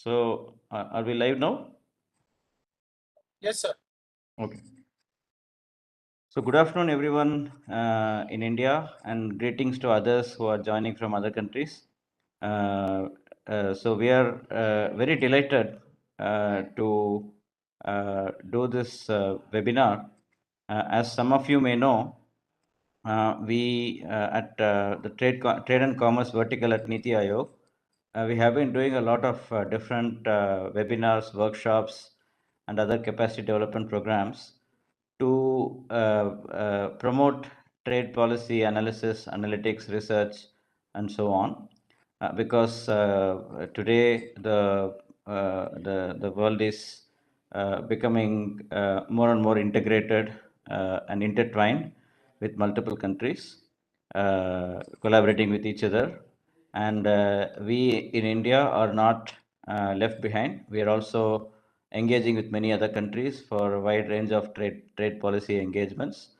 So, are we live now? Yes, sir. Okay. So, good afternoon, everyone in India, and greetings to others who are joining from other countries. So, we are very delighted to do this webinar. As some of you may know, we at the Trade and Commerce vertical at Niti Aayog, we have been doing a lot of different webinars, workshops, and other capacity development programs to promote trade policy analysis, analytics, research, and so on. Because today the world is becoming more and more integrated and intertwined with multiple countries collaborating with each other, and we in India are not left behind. We are also engaging with many other countries for a wide range of trade policy engagements.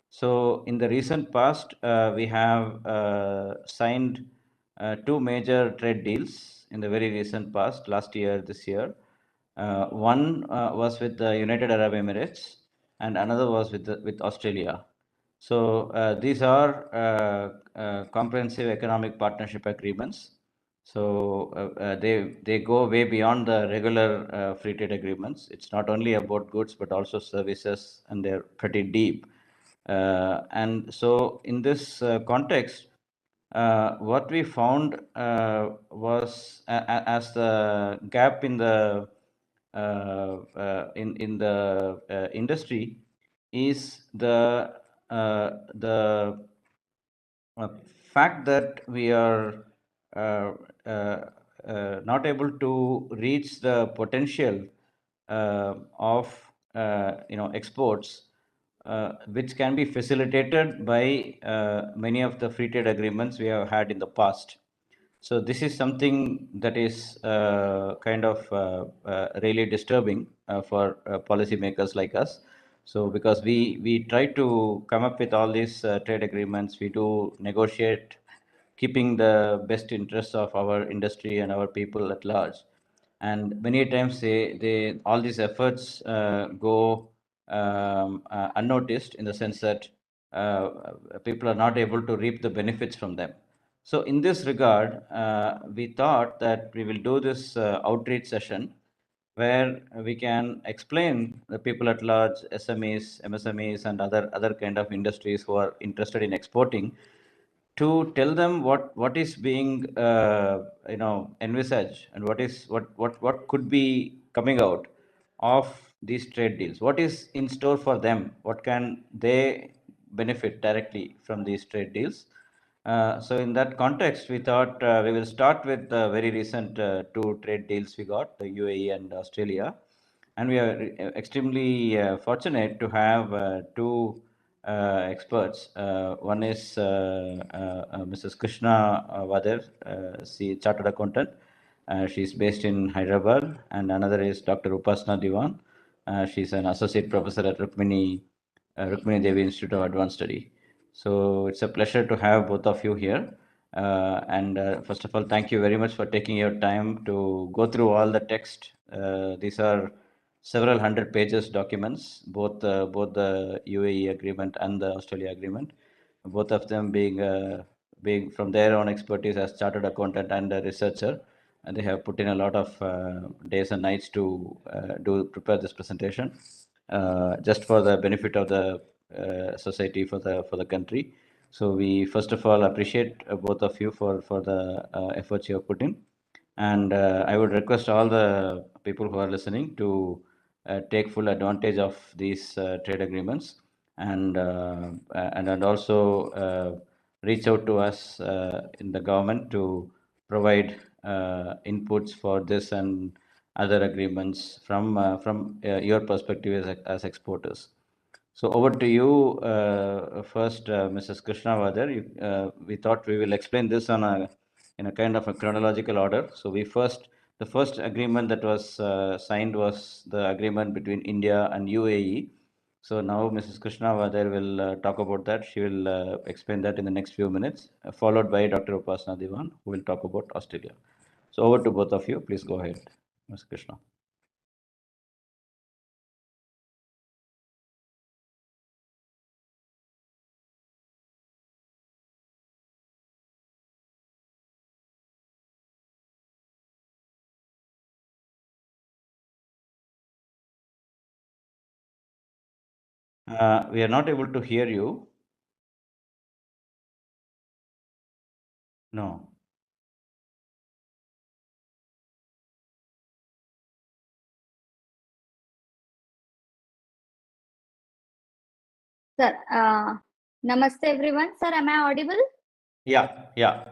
So in the recent past, we have signed two major trade deals in the very recent past, last year, this year. One was with the United Arab Emirates, and another was with Australia. So these are comprehensive economic partnership agreements. So they go way beyond the regular free trade agreements. It's not only about goods but also services, and they're pretty deep. And so in this context, what we found was as the gap in the industry is the uh, fact that we are uh, uh, not able to reach the potential of exports, which can be facilitated by many of the free trade agreements we have had in the past. So this is something that is kind of really disturbing for policymakers like us. So because we try to come up with all these trade agreements, we do negotiate, keeping the best interests of our industry and our people at large. And many times they all these efforts go unnoticed, in the sense that people are not able to reap the benefits from them. So in this regard, we thought that we will do this outreach session where we can explain the people at large, SMEs, MSMEs, and other kind of industries who are interested in exporting, to tell them what is being envisaged, and what could be coming out of these trade deals, what is in store for them, what can they benefit directly from these trade deals. So in that context, we thought we will start with the very recent two trade deals we got, the UAE and Australia. And we are extremely fortunate to have two experts. One is Mrs. Krishna Vadir, she chartered accountant. She's based in Hyderabad, and another is Dr. Upasana Diwan. She's an associate professor at Rukmini Devi Institute of Advanced Study. So it's a pleasure to have both of you here. And first of all, thank you very much for taking your time to go through all the text. These are several hundred pages documents, both the UAE agreement and the Australia agreement, both of them being from their own expertise as chartered accountant and a researcher, and they have put in a lot of days and nights to do prepare this presentation, just for the benefit of the society, for the country. So we first of all appreciate both of you for the efforts you have put in. And I would request all the people who are listening to take full advantage of these trade agreements, and also reach out to us in the government to provide inputs for this and other agreements from your perspective as exporters. So over to you first, Mrs. Krishna Vadir. We thought we will explain this in a kind of a chronological order. So the first agreement that was signed was the agreement between India and UAE. So now Mrs. Krishna Vadir will talk about that. She will explain that in the next few minutes, followed by Dr. Upasana Diwan, who will talk about Australia. So over to both of you. Please go ahead. Mr. Krishna. We are not able to hear you. No. Sir, namaste everyone. Sir, am I audible? Yeah, yeah.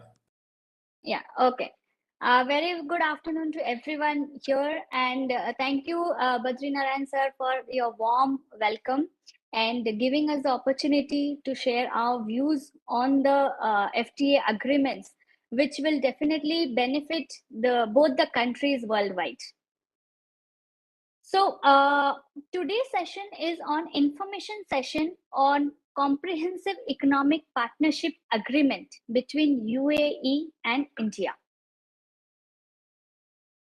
Yeah, okay. Very good afternoon to everyone here, and thank you, Badrinaran sir, for your warm welcome and giving us the opportunity to share our views on the FTA agreements, which will definitely benefit both the countries worldwide. So today's session is on information session on comprehensive economic partnership agreement between UAE and India,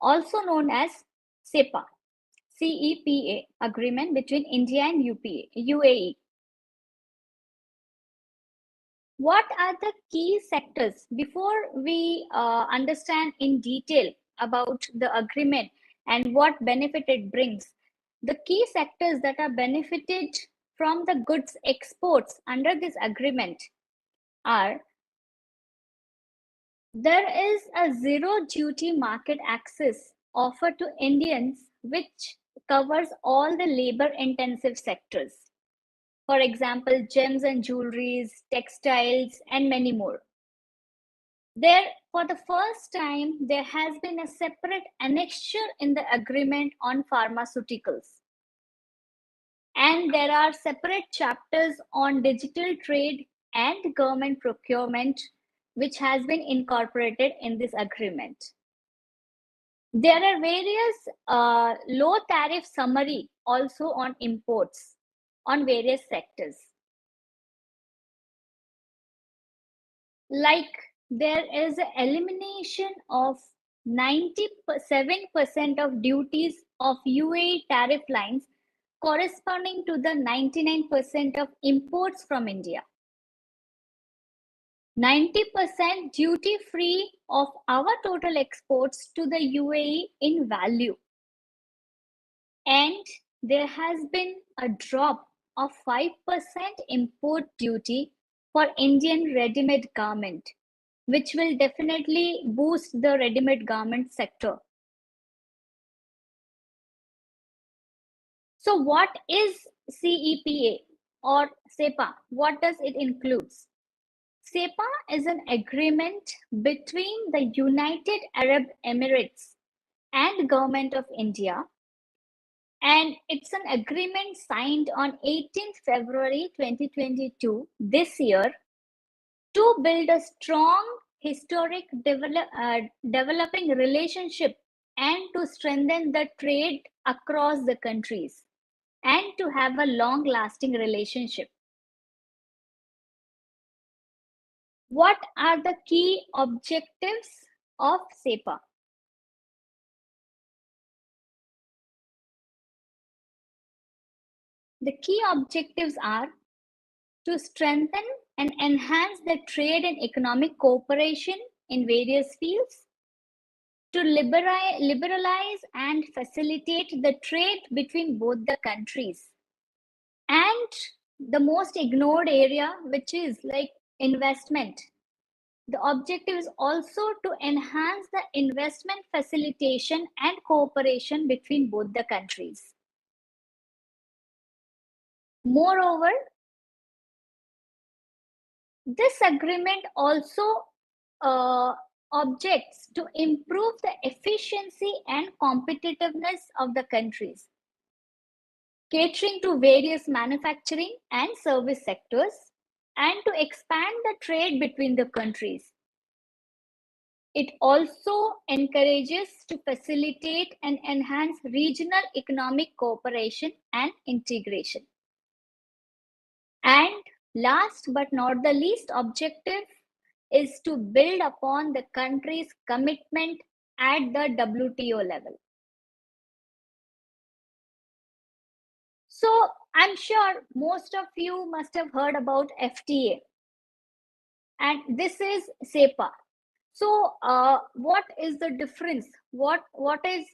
also known as Sepa, CEPA agreement between India and UAE. What are the key sectors? Before we understand in detail about the agreement and what benefit it brings, the key sectors that are benefited from the goods exports under this agreement are: there is a zero duty market access offered to Indians, which covers all the labor intensive sectors. For example, gems and jewelries, textiles, and many more. There, for the first time, there has been a separate annexure in the agreement on pharmaceuticals. And there are separate chapters on digital trade and government procurement, which has been incorporated in this agreement. There are various low tariff summary also on imports on various sectors. Like there is an elimination of 97% of duties of UAE tariff lines corresponding to the 99% of imports from India. 90% duty free of our total exports to the UAE in value. And there has been a drop of 5% import duty for Indian ready-made garment, which will definitely boost the ready-made garment sector. So what is CEPA or Sepa? What does it include? Sepa is an agreement between the United Arab Emirates and Government of India, and it's an agreement signed on 18th February 2022 this year to build a strong historic developing relationship and to strengthen the trade across the countries and to have a long lasting relationship. What are the key objectives of Sepa? The key objectives are to strengthen and enhance the trade and economic cooperation in various fields, to liberalize and facilitate the trade between both the countries, and the most ignored area, which is like investment. The objective is also to enhance the investment facilitation and cooperation between both the countries. Moreover, this agreement also objects to improve the efficiency and competitiveness of the countries, catering to various manufacturing and service sectors, and to expand the trade between the countries. It also encourages to facilitate and enhance regional economic cooperation and integration. And last but not the least objective is to build upon the country's commitment at the WTO level. So I'm sure most of you must have heard about FTA, and this is Sepa. So what is the difference? What does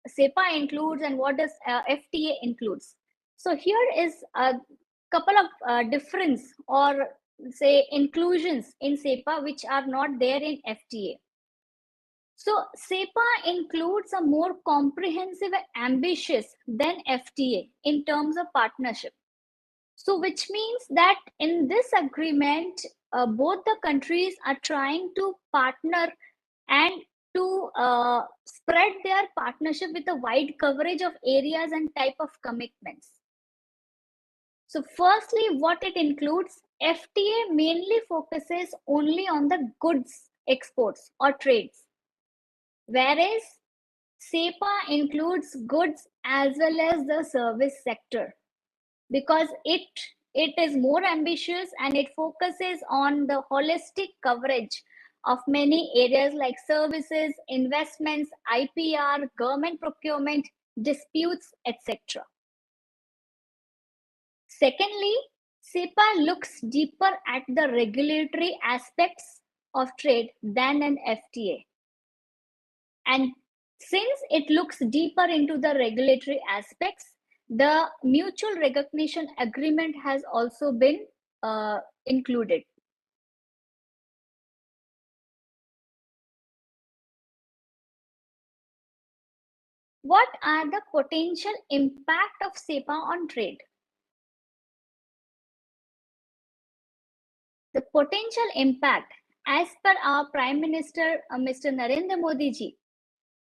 Sepa includes and what does FTA includes? So here is a couple of difference or say inclusions in Sepa which are not there in FTA. So Sepa includes a more comprehensive and ambitious than FTA in terms of partnership. So which means that in this agreement, both the countries are trying to partner and to spread their partnership with a wide coverage of areas and type of commitments. So firstly, what it includes, FTA mainly focuses only on the goods exports or trades, whereas SEPA includes goods as well as the service sector, because it is more ambitious and it focuses on the holistic coverage of many areas like services, investments, IPR, government procurement, disputes, etc. Secondly, SEPA looks deeper at the regulatory aspects of trade than an FTA. And since it looks deeper into the regulatory aspects, the mutual recognition agreement has also been included. What are the potential impact of SEPA on trade? The potential impact, as per our Prime Minister, Mr. Narendra Modi ji,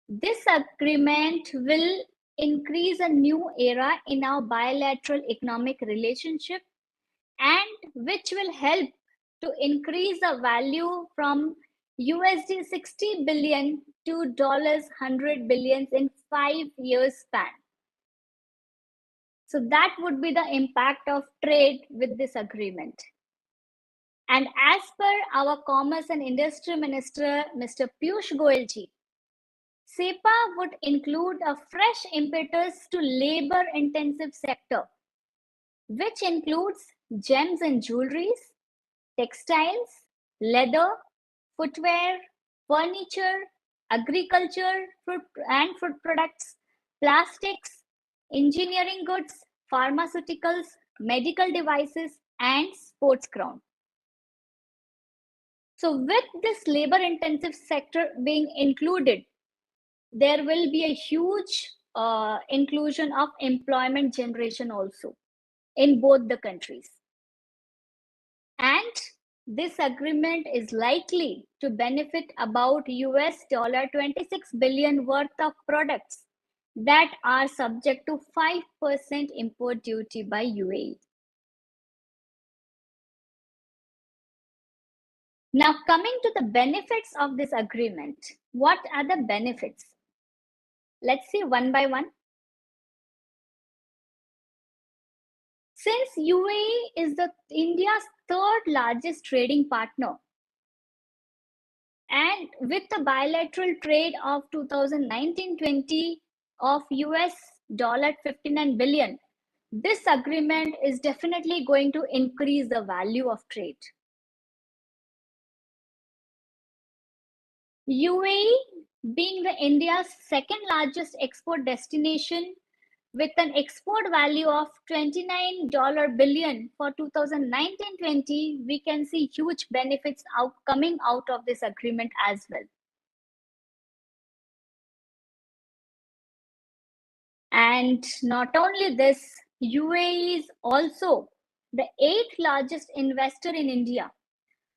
this agreement will increase a new era in our bilateral economic relationship, and which will help to increase the value from USD 60 billion to dollars 100 billion in 5 years span. So that would be the impact of trade with this agreement. And as per our Commerce and Industry Minister, Mr. Piyush Goyal ji, SEPA would include a fresh impetus to labor-intensive sector, which includes gems and jewelries, textiles, leather, footwear, furniture, agriculture, fruit products, plastics, engineering goods, pharmaceuticals, medical devices, and sports ground. So with this labor-intensive sector being included, there will be a huge inclusion of employment generation also in both the countries. And this agreement is likely to benefit about US $26 billion worth of products that are subject to 5% import duty by UAE. Now, coming to the benefits of this agreement, what are the benefits? Let's see one by one. Since UAE is India's third largest trading partner, and with the bilateral trade of 2019-20 of US $59 billion, this agreement is definitely going to increase the value of trade. UAE being India's second largest export destination with an export value of $29 billion for 2019-20, we can see huge benefits coming out of this agreement as well. And not only this, UAE is also the 8th largest investor in India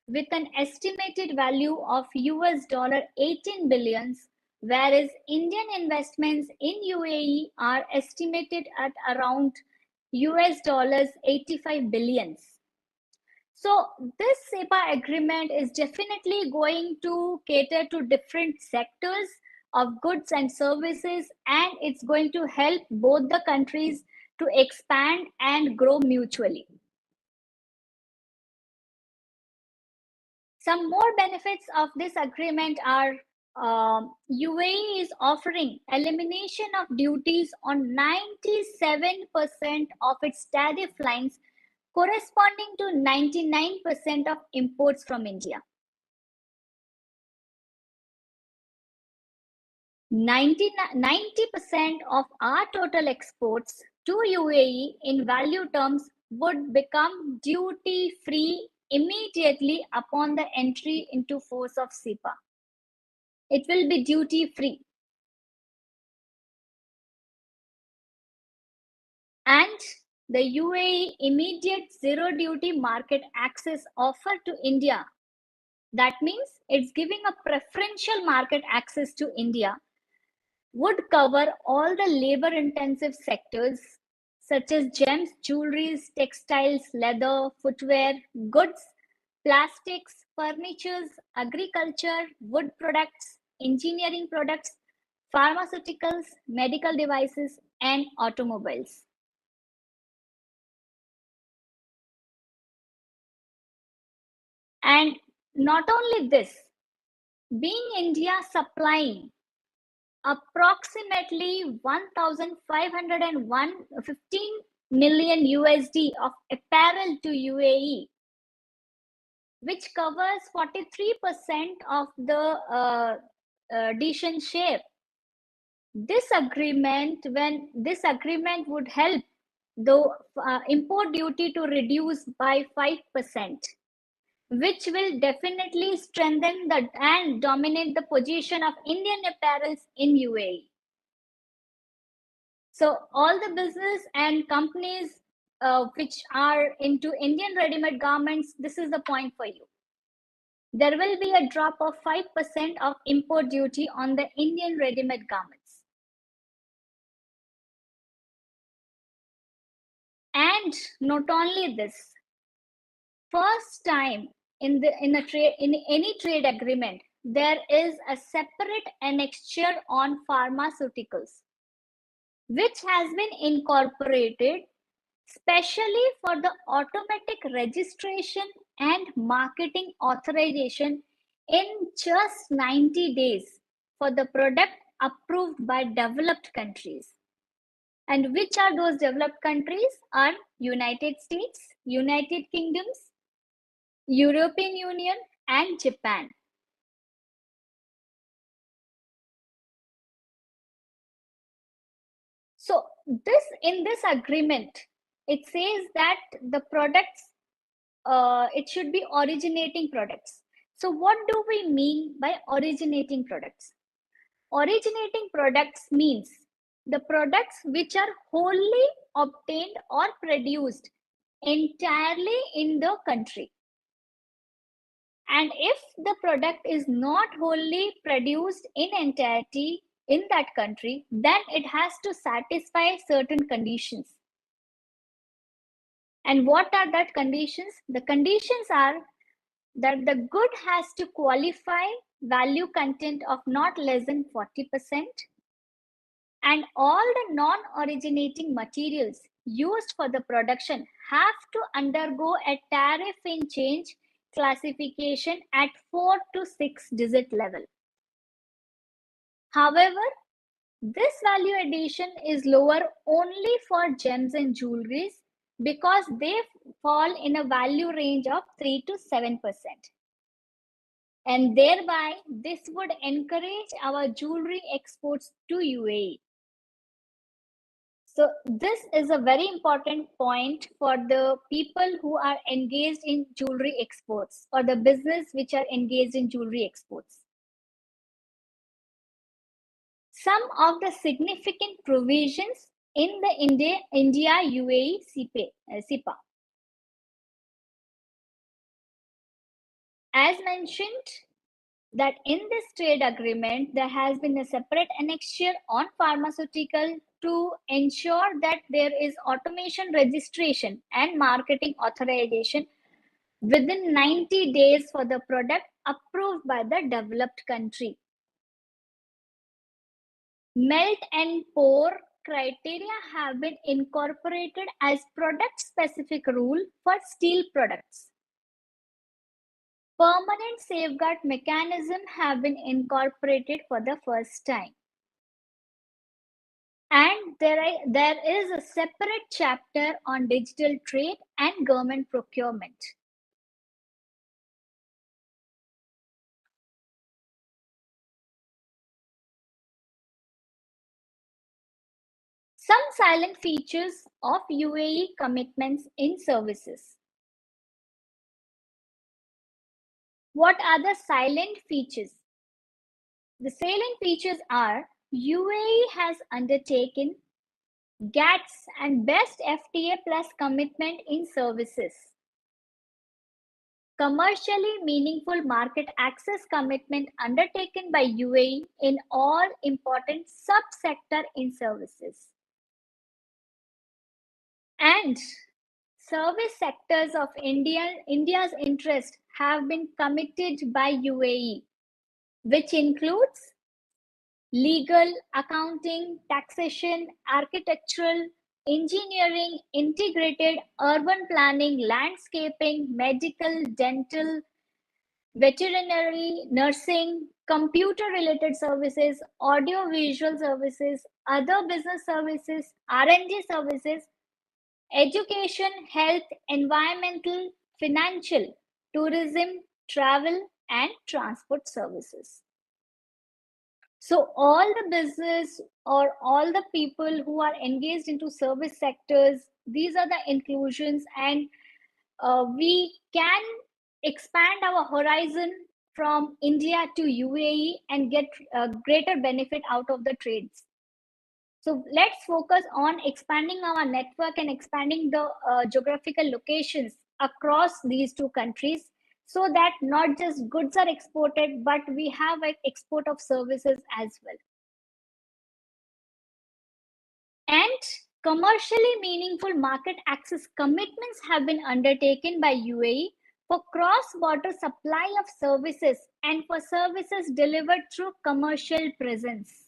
with an estimated value of US $18 billion, whereas Indian investments in UAE are estimated at around US $85 billion. So this SEPA agreement is definitely going to cater to different sectors of goods and services, and it's going to help both the countries to expand and grow mutually. Some more benefits of this agreement are UAE is offering elimination of duties on 97% of its tariff lines, corresponding to 99% of imports from India. 90% of our total exports to UAE in value terms would become duty-free immediately upon the entry into force of Sepa. It will be duty-free. And the UAE immediate zero duty market access offer to India, that means it's giving a preferential market access to India, would cover all the labor intensive sectors such as gems, jewelries, textiles, leather, footwear, goods, plastics, furnitures, agriculture, wood products, engineering products, pharmaceuticals, medical devices, and automobiles. And not only this, being India supplying approximately 1,515 million USD of apparel to UAE, which covers 43% of the decent share. This agreement would help the import duty to reduce by 5%. Which will definitely strengthen and dominate the position of Indian apparels in UAE. So all the business and companies which are into Indian ready-made garments, this is the point for you. There will be a drop of 5% of import duty on the Indian ready-made garments. And not only this, first time in any trade agreement, there is a separate annexure on pharmaceuticals, which has been incorporated specially for the automatic registration and marketing authorization in just 90 days for the product approved by developed countries. And which are those developed countries? Are United States, United Kingdoms, European Union, and Japan. So in this agreement, it says that the products, it should be originating products. So what do we mean by originating products? Originating products means the products which are wholly obtained or produced entirely in the country. And if the product is not wholly produced in entirety in that country, then it has to satisfy certain conditions. And what are that conditions? The conditions are that the good has to qualify value content of not less than 40%, and all the non-originating materials used for the production have to undergo a tariff in change classification at 4 to 6 digit level. However, this value addition is lower only for gems and jewelries because they fall in a value range of 3 to 7%. And thereby, this would encourage our jewelry exports to UAE. So this is a very important point for the people who are engaged in jewelry exports or the business which are engaged in jewelry exports. Some of the significant provisions in the India-UAE Sepa. As mentioned, that in this trade agreement, there has been a separate annexure on pharmaceutical to ensure that there is automation registration and marketing authorization within 90 days for the product approved by the developed country. Melt and pour criteria have been incorporated as product specific rule for steel products. permanent safeguard mechanism have been incorporated for the first time. And there is a separate chapter on digital trade and government procurement. Some silent features of UAE commitments in services. What are the silent features? The salient features are UAE has undertaken GATS and Best FTA plus commitment in services. Commercially meaningful market access commitment undertaken by UAE in all important subsector in services. And service sectors of India's interest have been committed by UAE, which includes legal, accounting, taxation, architectural, engineering, integrated urban planning, landscaping, medical, dental, veterinary, nursing, computer-related services, audio-visual services, other business services, R&D services, education, health, environmental, financial, tourism, travel, and transport services. So all the business or all the people who are engaged into service sectors, these are the inclusions, and we can expand our horizon from India to UAE and get greater benefit out of the trades. So let's focus on expanding our network and expanding the geographical locations across these two countries, so that not just goods are exported, but we have an export of services as well. And commercially meaningful market access commitments have been undertaken by UAE for cross-border supply of services and for services delivered through commercial presence.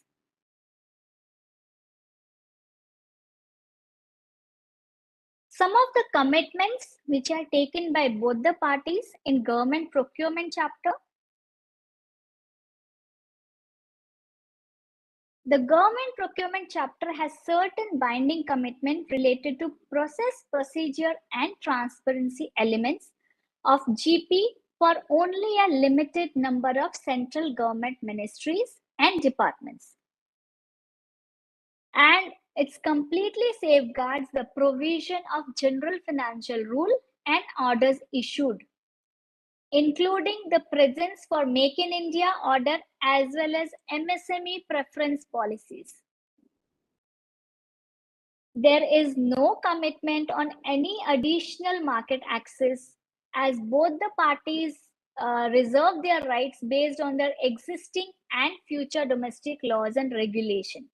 Some of the commitments which are taken by both the parties in government procurement chapter. The government procurement chapter has certain binding commitment related to process, procedure, and transparency elements of GP for only a limited number of central government ministries and departments. And it completely safeguards the provision of general financial rule and orders issued, including the presence for Make in India order as well as MSME preference policies. There is no commitment on any additional market access, as both the parties reserve their rights based on their existing and future domestic laws and regulation,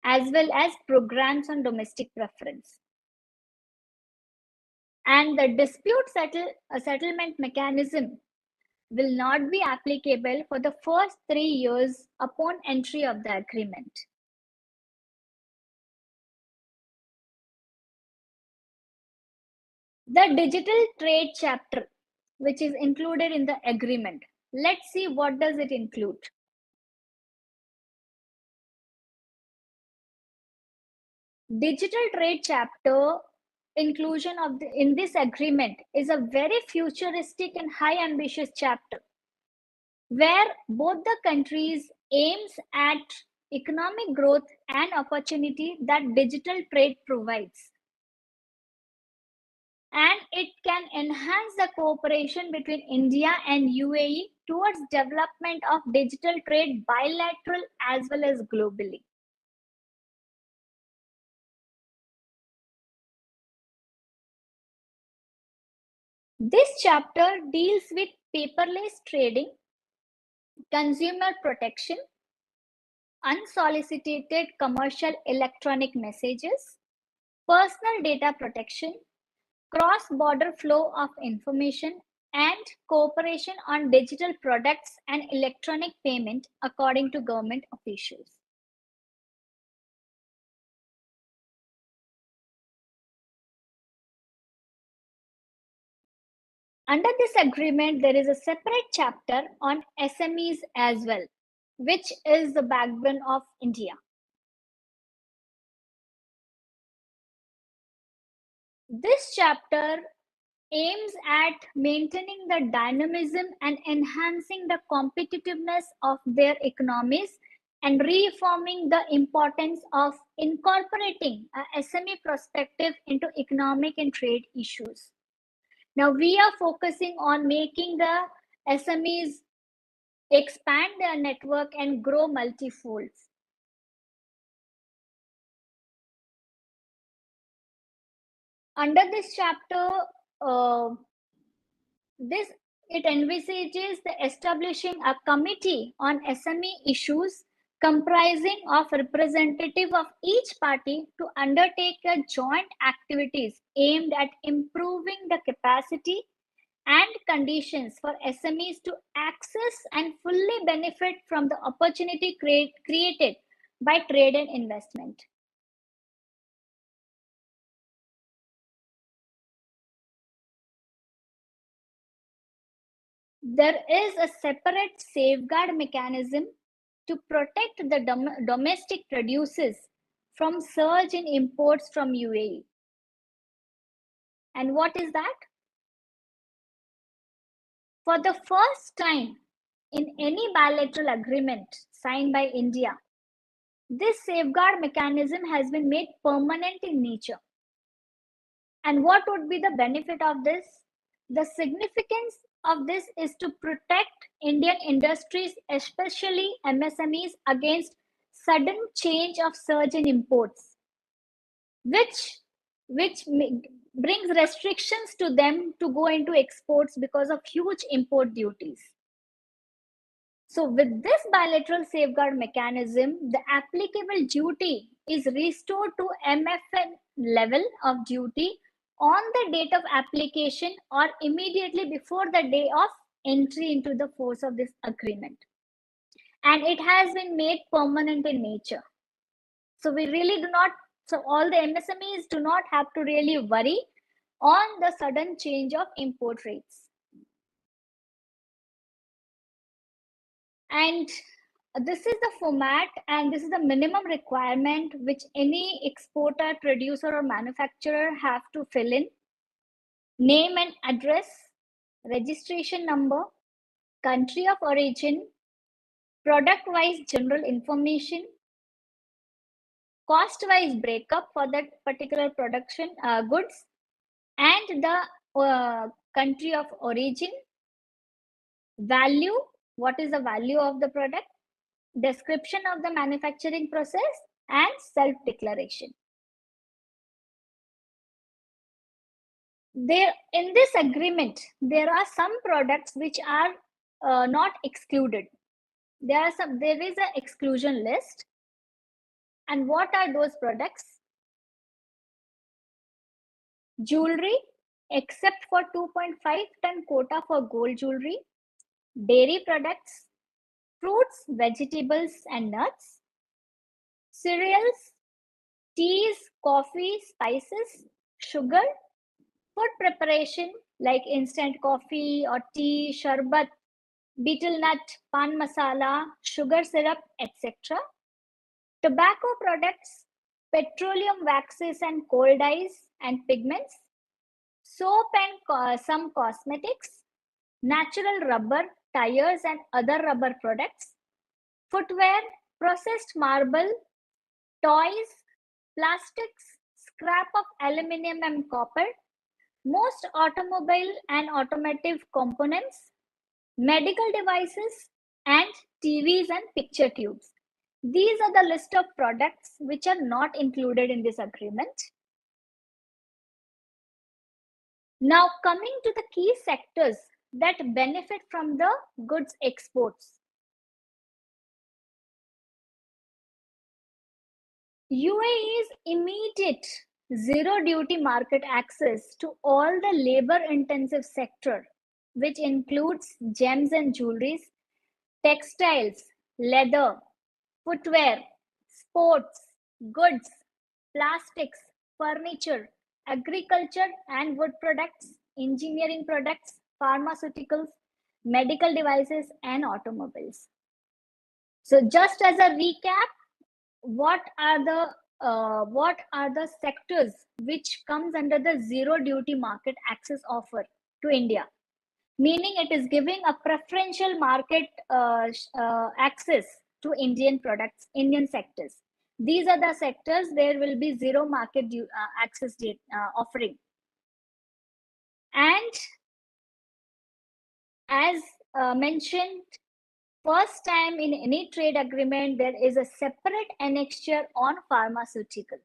as well as programs on domestic preference. And the dispute settlement mechanism will not be applicable for the first 3 years upon entry of the agreement. The digital trade chapter, which is included in the agreement. Let's see what does it include. Digital trade chapter inclusion in this agreement is a very futuristic and high ambitious chapter, where both the countries aims at economic growth and opportunity that digital trade provides. And it can enhance the cooperation between India and UAE towards development of digital trade bilateral as well as globally. This chapter deals with paperless trading, consumer protection, unsolicited commercial electronic messages, personal data protection, cross-border flow of information, and cooperation on digital products and electronic payment, according to government officials. Under this agreement, there is a separate chapter on SMEs as well, which is the backbone of India. This chapter aims at maintaining the dynamism and enhancing the competitiveness of their economies and reaffirming the importance of incorporating a SME perspective into economic and trade issues. Now, we are focusing on making the SMEs expand their network and grow multifolds. Under this chapter, it envisages the establishing a committee on SME issues comprising of representative of each party to undertake a joint activities aimed at improving the capacity and conditions for SMEs to access and fully benefit from the opportunity created by trade and investment. There is a separate safeguard mechanism to protect the domestic producers from surge in imports from UAE. And what is that? For the first time in any bilateral agreement signed by India, this safeguard mechanism has been made permanent in nature. And what would be the benefit of this? The significance of this is to protect Indian industries, especially MSMEs, against sudden change of surge in imports, which brings restrictions to them to go into exports because of huge import duties. So with this bilateral safeguard mechanism, the applicable duty is restored to MFN level of duty on the date of application or immediately before the day of entry into the force of this agreement. And it has been made permanent in nature. So we really do not, so all the MSMEs do not have to really worry on the sudden change of import rates. And this is the format and this is the minimum requirement which any exporter, producer or manufacturer have to fill in. Name and address, registration number, country of origin, product-wise general information, cost-wise breakup for that particular production goods, and the country of origin, value, what is the value of the product, description of the manufacturing process, and self-declaration. There, in this agreement, there are some products which are not excluded. There is an exclusion list. And what are those products? Jewelry, except for 2.5-ton quota for gold jewelry, dairy products, fruits, vegetables, and nuts, cereals, teas, coffee, spices, sugar, food preparation like instant coffee or tea, sharbat, betel nut, pan masala, sugar syrup, etc. Tobacco products, petroleum waxes and coal dyes and pigments, soap and some cosmetics, natural rubber, tires and other rubber products, footwear, processed marble, toys, plastics, scrap of aluminum and copper, most automobile and automotive components, medical devices, and TVs and picture tubes. These are the list of products which are not included in this agreement. Now coming to the key sectors that benefit from the goods exports. UAE's immediate zero duty market access to all the labor intensive sector, which includes gems and jewelries, textiles, leather, footwear, sports, goods, plastics, furniture, agriculture and wood products, engineering products, pharmaceuticals, medical devices, and automobiles. So just as a recap, what are the sectors which comes under the zero duty market access offer to India? Meaning it is giving a preferential market access to Indian products, Indian sectors. These are the sectors there will be zero market access offering. And as mentioned, first time in any trade agreement, there is a separate annexure on pharmaceutical,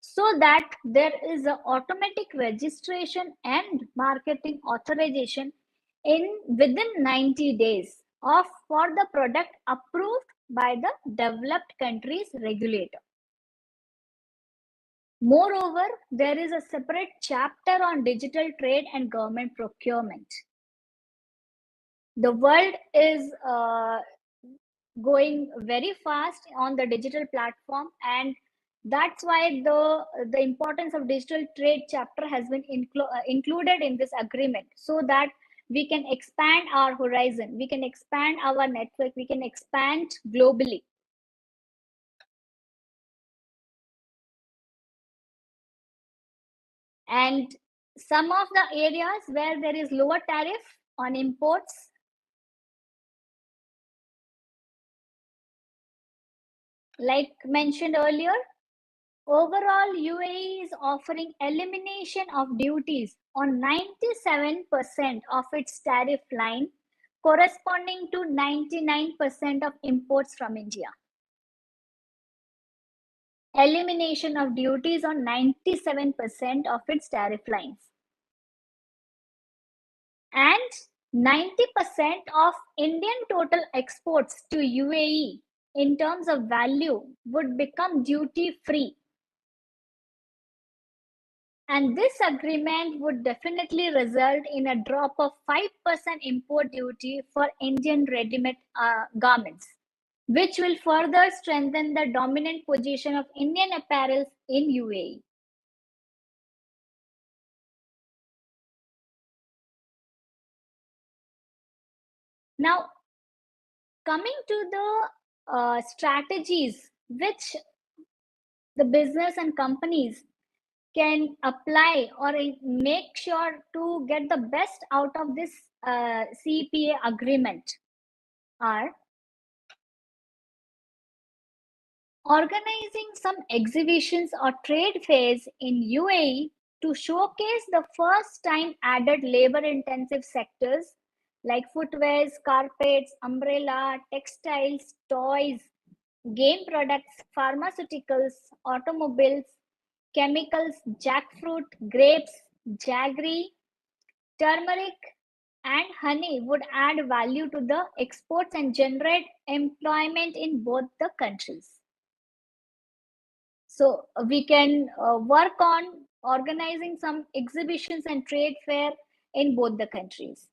so that there is an automatic registration and marketing authorization within 90 days of for the product approved by the developed country's regulator. Moreover, there is a separate chapter on digital trade and government procurement. The world is going very fast on the digital platform, and that's why the importance of digital trade chapter has been included in this agreement, so that we can expand our horizon, we can expand our network, we can expand globally. And some of the areas where there is lower tariff on imports, like mentioned earlier, overall UAE is offering elimination of duties on 97% of its tariff line, corresponding to 99% of imports from India. Elimination of duties on 97% of its tariff lines. And 90% of Indian total exports to UAE in terms of value would become duty free. And this agreement would definitely result in a drop of 5% import duty for Indian ready-made garments, which will further strengthen the dominant position of Indian apparel in UAE. Now, coming to the strategies which the business and companies can apply or make sure to get the best out of this CEPA agreement, are organizing some exhibitions or trade fairs in UAE to showcase the first time added labor intensive sectors like footwears, carpets, umbrella, textiles, toys, game products, pharmaceuticals, automobiles, chemicals, jackfruit, grapes, jaggery, turmeric, and honey would add value to the exports and generate employment in both the countries. So we can work on organizing some exhibitions and trade fair in both the countries.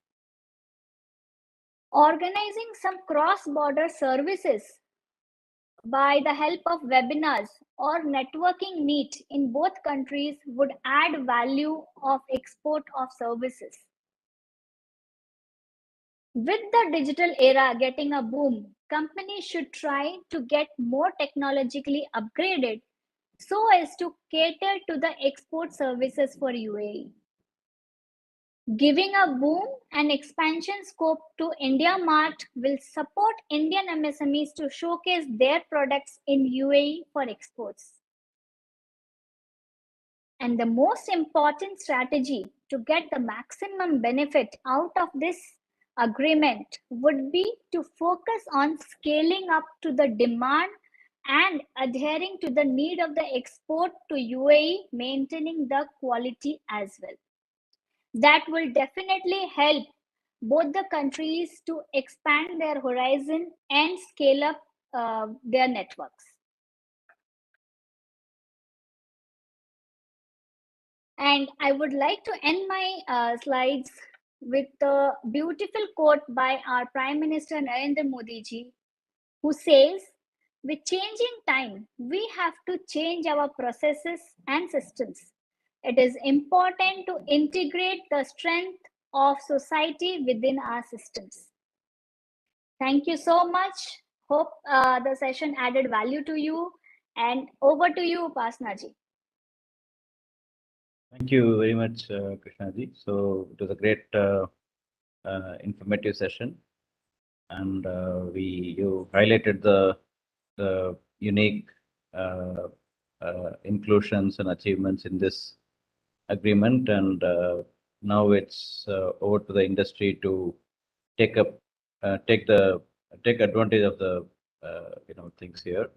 Organizing some cross-border services by the help of webinars or networking meet in both countries would add value of export of services. With the digital era getting a boom, companies should try to get more technologically upgraded so as to cater to the export services for UAE. Giving a boom and expansion scope to India Mart will support Indian MSMEs to showcase their products in UAE for exports. And the most important strategy to get the maximum benefit out of this agreement would be to focus on scaling up to the demand and adhering to the need of the export to UAE, maintaining the quality as well. That will definitely help both the countries to expand their horizon and scale up their networks. And I would like to end my slides with a beautiful quote by our Prime Minister Narendra Modi ji, who says, with changing time, we have to change our processes and systems. It is important to integrate the strength of society within our systems. Thank you so much. Hope the session added value to you. And over to you, Pasnaji. Thank you very much, Krishnaji. So it was a great informative session, and you highlighted the unique inclusions and achievements in this agreement, and now it's over to the industry to take up take advantage of the things here.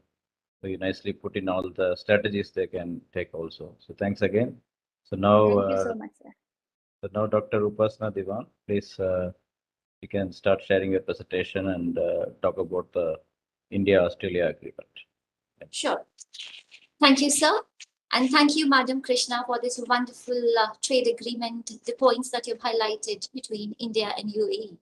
So you nicely put in all the strategies they can take also. So thanks again. So now, Thank you so much, sir. so now Dr. Upasana Diwan, please you can start sharing your presentation and talk about the India-Australia agreement. Sure. Thank you, sir. And thank you, Madam Krishna, for this wonderful trade agreement, the points that you've highlighted between India and UAE.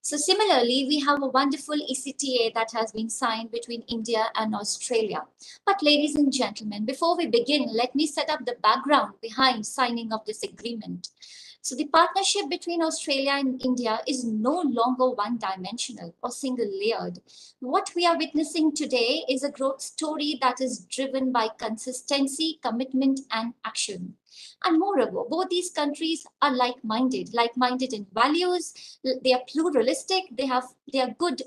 So similarly, we have a wonderful ECTA that has been signed between India and Australia. But ladies and gentlemen, before we begin, let me set up the background behind signing of this agreement. So the partnership between Australia and India is no longer one-dimensional or single-layered. What we are witnessing today is a growth story that is driven by consistency, commitment, and action. And moreover, both these countries are like-minded in values. They are pluralistic. They are good,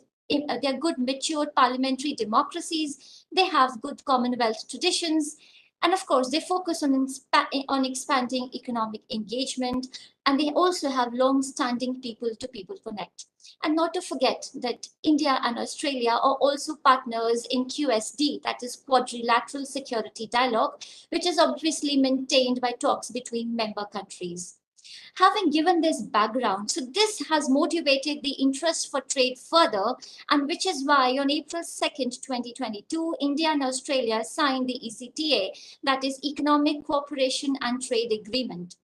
matured parliamentary democracies. They have good Commonwealth traditions. And of course, they focus on expanding economic engagement, and they also have long-standing people-to-people connect. And not to forget that India and Australia are also partners in QSD, that is Quadrilateral Security Dialogue, which is obviously maintained by talks between member countries. Having given this background, so this has motivated the interest for trade further, and which is why on April 2nd, 2022, India and Australia signed the ECTA, that is Economic Cooperation and Trade Agreement.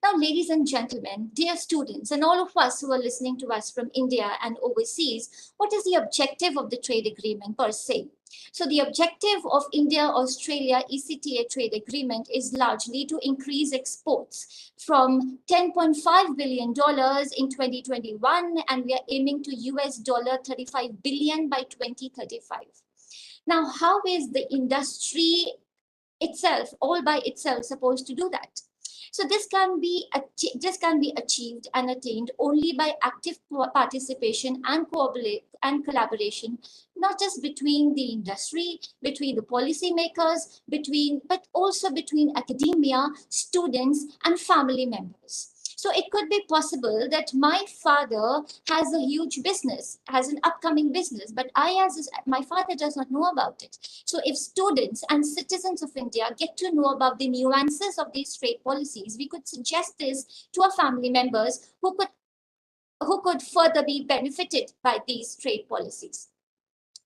Now, ladies and gentlemen, dear students, and all of us who are listening to us from India and overseas, what is the objective of the trade agreement per se? So the objective of India-Australia ECTA trade agreement is largely to increase exports from $10.5 billion in 2021, and we are aiming to $35 billion by 2035. Now, how is the industry itself, all by itself, supposed to do that? So this can be achieved and attained only by active participation and collaboration, not just between the industry, between the policymakers, but also between academia, students, and family members. So it could be possible that my father has a huge business, has an upcoming business, but my father does not know about it. So if students and citizens of India get to know about the nuances of these trade policies, we could suggest this to our family members who could further be benefited by these trade policies.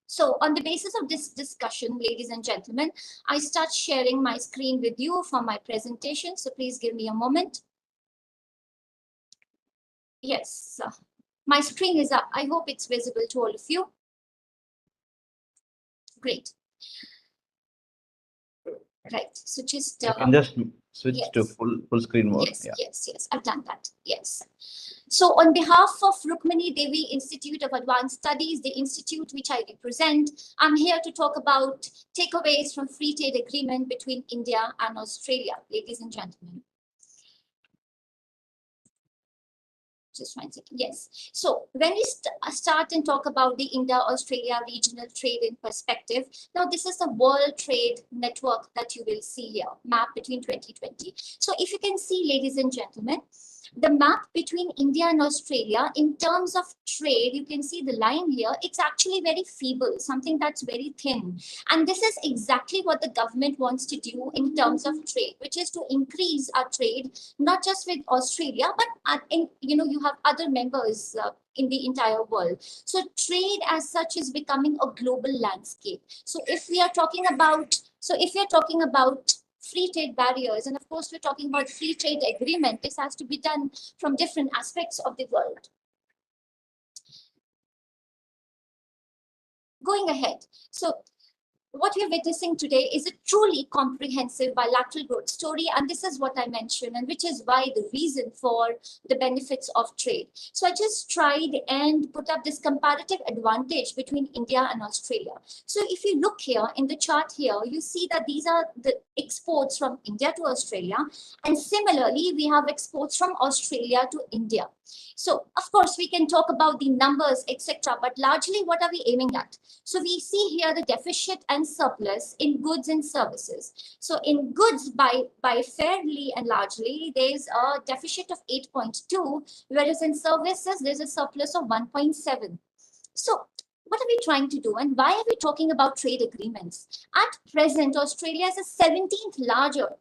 So on the basis of this discussion, ladies and gentlemen, I start sharing my screen with you for my presentation. So please give me a moment. Yes, my screen is up. I hope it's visible to all of you. Great. Right. So just you can just switch to full screen mode. Yes. I've done that. Yes. So on behalf of Rukmini Devi Institute of Advanced Studies, the institute which I represent, I'm here to talk about takeaways from free trade agreement between India and Australia, ladies and gentlemen. Just one second. Yes. So when we start and talk about the India-Australia regional trade in perspective, now this is the World Trade Network that you will see here, map between 2020. So if you can see, ladies and gentlemen, the map between India and Australia in terms of trade, you can see the line here, it's actually very feeble, something that's very thin. And this is exactly what the government wants to do in terms of trade, which is to increase our trade, not just with Australia, but you have other members in the entire world. So trade as such is becoming a global landscape. So if we are talking about free trade barriers, and of course we're talking about free trade agreement, this has to be done from different aspects of the world. Going ahead, so what we're witnessing today is a truly comprehensive bilateral growth story. And this is what I mentioned, and which is why the reason for the benefits of trade. So I just tried and put up this comparative advantage between India and Australia. So if you look here in the chart here, you see that these are the exports from India to Australia. And similarly, we have exports from Australia to India. So of course, we can talk about the numbers, etc. But largely, what are we aiming at? So we see here the deficit and surplus in goods and services. So in goods, by fairly and largely, there's a deficit of 8.2, whereas in services, there's a surplus of 1.7. So what are we trying to do, and why are we talking about trade agreements? At present, Australia is the 17th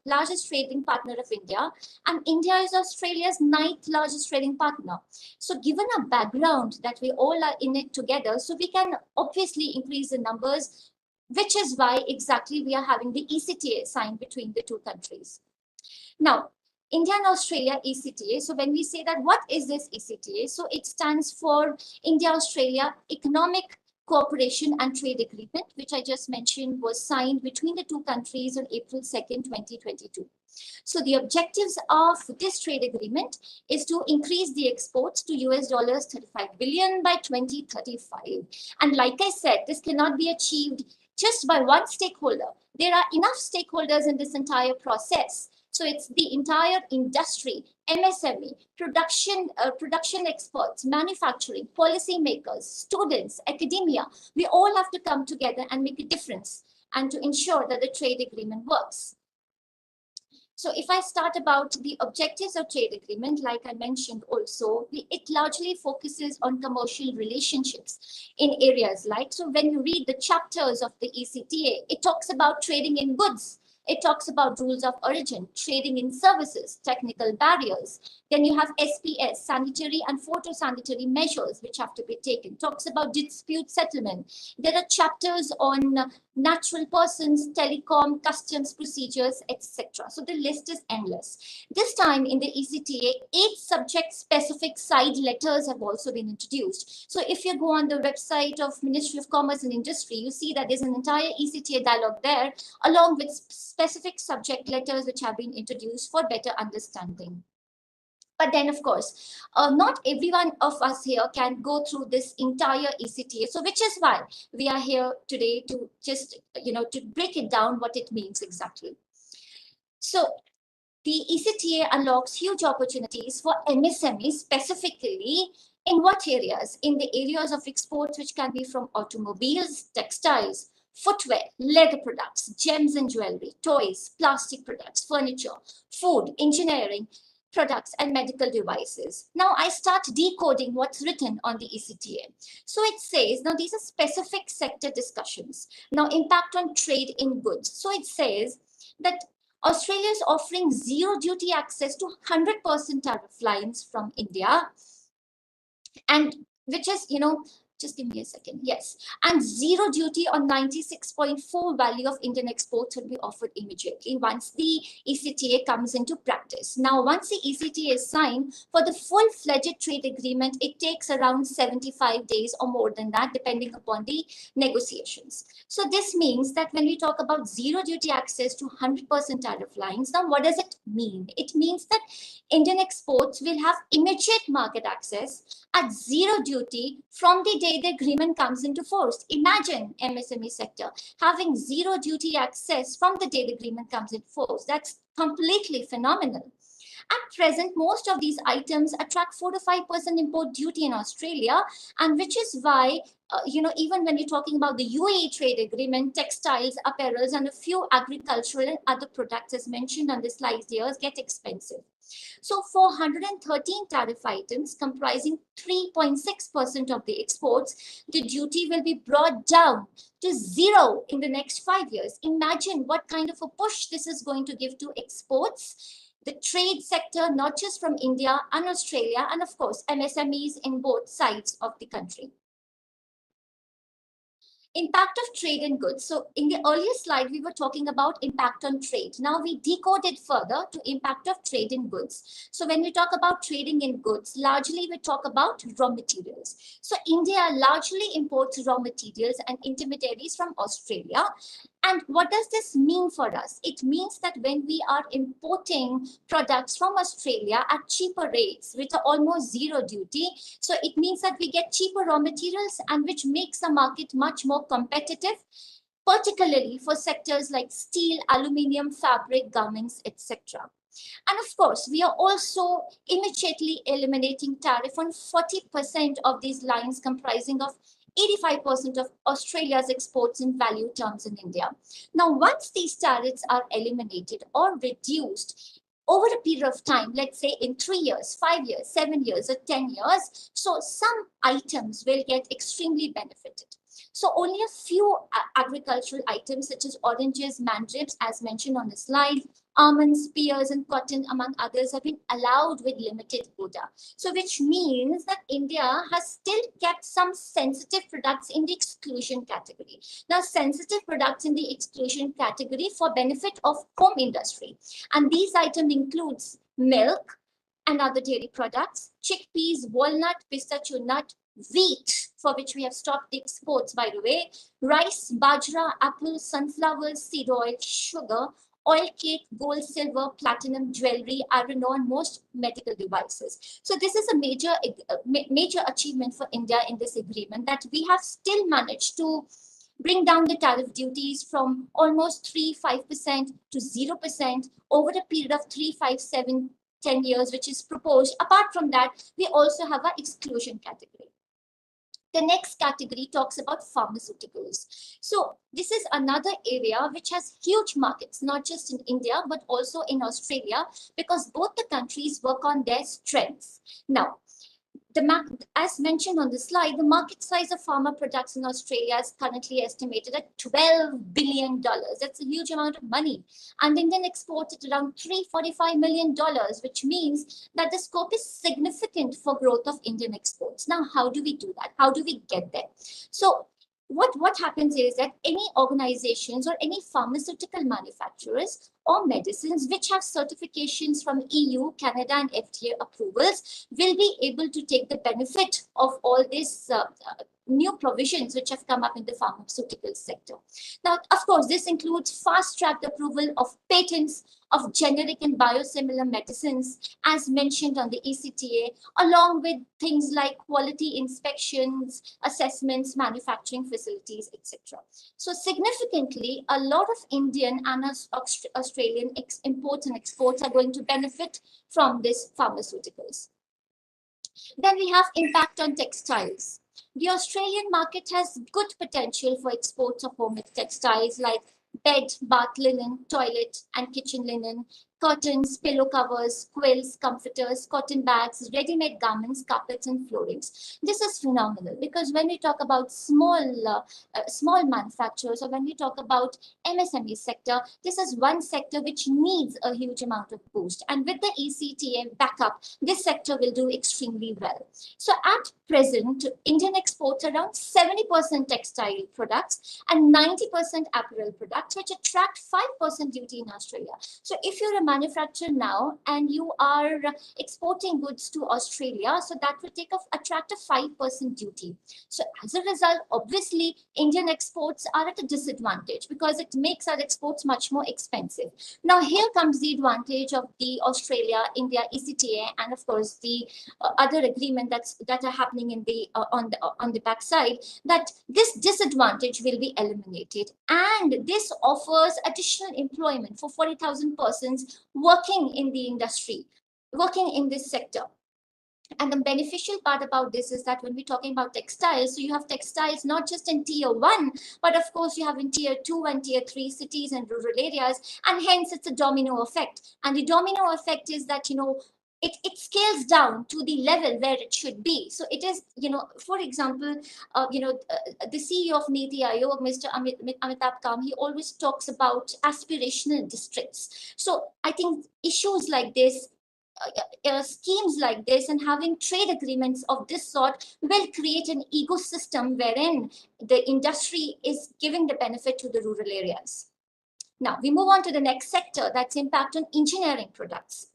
largest trading partner of India, and India is Australia's 9th largest trading partner. So given a background that we all are in it together, so we can obviously increase the numbers, which is why exactly we are having the ECTA signed between the two countries. Now, India and Australia ECTA. So when we say that, what is this ECTA? So it stands for India-Australia Economic Cooperation and Trade Agreement, which I just mentioned was signed between the two countries on April 2nd, 2022. So the objectives of this trade agreement is to increase the exports to US dollars 35 billion by 2035. And like I said, this cannot be achieved just by one stakeholder. There are enough stakeholders in this entire process. So it's the entire industry, MSME, production experts, manufacturing, policymakers, students, academia. We all have to come together and make a difference and to ensure that the trade agreement works. So if I start about the objectives of trade agreement, like I mentioned also, it largely focuses on commercial relationships in areas like, so when you read the chapters of the ECTA, it talks about trading in goods. It talks about rules of origin, trading in services, technical barriers. Then you have SPS, sanitary and photosanitary measures, which have to be taken. Talks about dispute settlement. There are chapters on natural persons, telecom, customs procedures, etc. So the list is endless. This time in the ECTA, 8 subject-specific side letters have also been introduced. So if you go on the website of Ministry of Commerce and Industry, you see that there's an entire ECTA dialogue there, along with specific subject letters which have been introduced for better understanding. But then, of course, not everyone of us here can go through this entire ECTA. So which is why we are here today to just, to break it down what it means exactly. So the ECTA unlocks huge opportunities for MSMEs, specifically in what areas? In the areas of exports, which can be from automobiles, textiles, footwear, leather products, gems and jewelry, toys, plastic products, furniture, food, engineering products, and medical devices. Now I start decoding what's written on the ECTA. So it says, now these are specific sector discussions. Now impact on trade in goods. So it says that Australia is offering zero duty access to 100% tariff lines from India, and which is, just give me a second. Yes. And zero duty on 96.4 value of Indian exports will be offered immediately once the ECTA comes into practice. Now, once the ECTA is signed, for the full-fledged trade agreement, it takes around 75 days or more than that, depending upon the negotiations. So this means that when we talk about zero duty access to 100% tariff lines, now what does it mean? It means that Indian exports will have immediate market access at zero duty from the day the agreement comes into force. Imagine MSME sector having zero duty access from the day the agreement comes into force. That's completely phenomenal. At present, most of these items attract 4 to 5% import duty in Australia, and which is why, even when you're talking about the UAE trade agreement, textiles, apparels, and a few agricultural and other products as mentioned on the slides here get expensive. So for 113 tariff items comprising 3.6% of the exports, the duty will be brought down to zero in the next 5 years. Imagine what kind of a push this is going to give to exports, the trade sector, not just from India and Australia, and of course, MSMEs in both sides of the country. Impact of trade and goods. So in the earlier slide, we were talking about impact on trade. Now we decode it further to impact of trade in goods. So when we talk about trading in goods, largely we talk about raw materials. So India largely imports raw materials and intermediaries from Australia. And what does this mean for us? It means that when we are importing products from Australia at cheaper rates, which are almost zero duty, so it means that we get cheaper raw materials and which makes the market much more competitive, particularly for sectors like steel, aluminium, fabric, garments, etc. And of course, we are also immediately eliminating tariff on 40% of these lines, comprising of 85% of Australia's exports in value terms in India. Now, once these tariffs are eliminated or reduced over a period of time, let's say in 3 years, 5 years, 7 years, or 10 years, so some items will get extremely benefited. So only a few agricultural items such as oranges, mandarims, as mentioned on the slide, almonds, pears, and cotton, among others, have been allowed with limited quota. So which means that India has still kept some sensitive products in the exclusion category. Now, sensitive products in the exclusion category for benefit of home industry. And these items includes milk and other dairy products, chickpeas, walnut, pistachio nut, wheat, for which we have stopped the exports, by the way, rice, bajra, apple, sunflowers, seed oil, sugar, oil cake, gold, silver, platinum, jewelry, iron ore, and most medical devices. So this is a major achievement for India in this agreement, that we have still managed to bring down the tariff duties from almost 3-5% to 0% over a period of 3, 5, 7, 10 years, which is proposed. Apart from that, we also have an exclusion category. The next category talks about pharmaceuticals. So this is another area which has huge markets, not just in India, but also in Australia, because both the countries work on their strengths. Now, as mentioned on the slide, the market size of pharma products in Australia is currently estimated at $12 billion. That's a huge amount of money. And Indian exported around $345 million, which means that the scope is significant for growth of Indian exports. Now, how do we do that? How do we get there? So what happens is that any organizations or any pharmaceutical manufacturers or medicines which have certifications from EU, Canada, and FDA approvals will be able to take the benefit of all these new provisions which have come up in the pharmaceutical sector. Now, of course, this includes fast-tracked approval of patents of generic and biosimilar medicines, as mentioned on the ECTA, along with things like quality inspections, assessments, manufacturing facilities, etc. So significantly, a lot of Indian and Australian imports and exports are going to benefit from this pharmaceuticals. Then we have impact on textiles. The Australian market has good potential for exports of home textiles like bed, bath linen, toilet and kitchen linen, curtains, pillow covers, quilts, comforters, cotton bags, ready-made garments, carpets, and floorings. This is phenomenal because when we talk about small manufacturers, or when we talk about MSME sector, this is one sector which needs a huge amount of boost. And with the ECTA backup, this sector will do extremely well. So at present, Indian exports around 70% textile products and 90% apparel products, which attract 5% duty in Australia. So if you're a manufacturer now and you are exporting goods to Australia, so that will attract a 5% duty. So as a result, obviously, Indian exports are at a disadvantage because it makes our exports much more expensive. Now, here comes the advantage of the Australia-India ECTA and, of course, the other agreement that are happening in the on the backside, that this disadvantage will be eliminated, and this offers additional employment for 40,000 persons working in the industry, working in this sector. And the beneficial part about this is that when we're talking about textiles, so you have textiles not just in tier 1, but of course you have in tier 2 and tier 3 cities and rural areas, and hence it's a domino effect. And the domino effect is that, you know, it scales down to the level where it should be. So it is, you know, for example, the CEO of Niti Aayog, Mr. Amitabh Kant, he always talks about aspirational districts. So I think issues like this schemes like this and having trade agreements of this sort will create an ecosystem wherein the industry is giving the benefit to the rural areas. Now we move on to the next sector, that's impact on engineering products.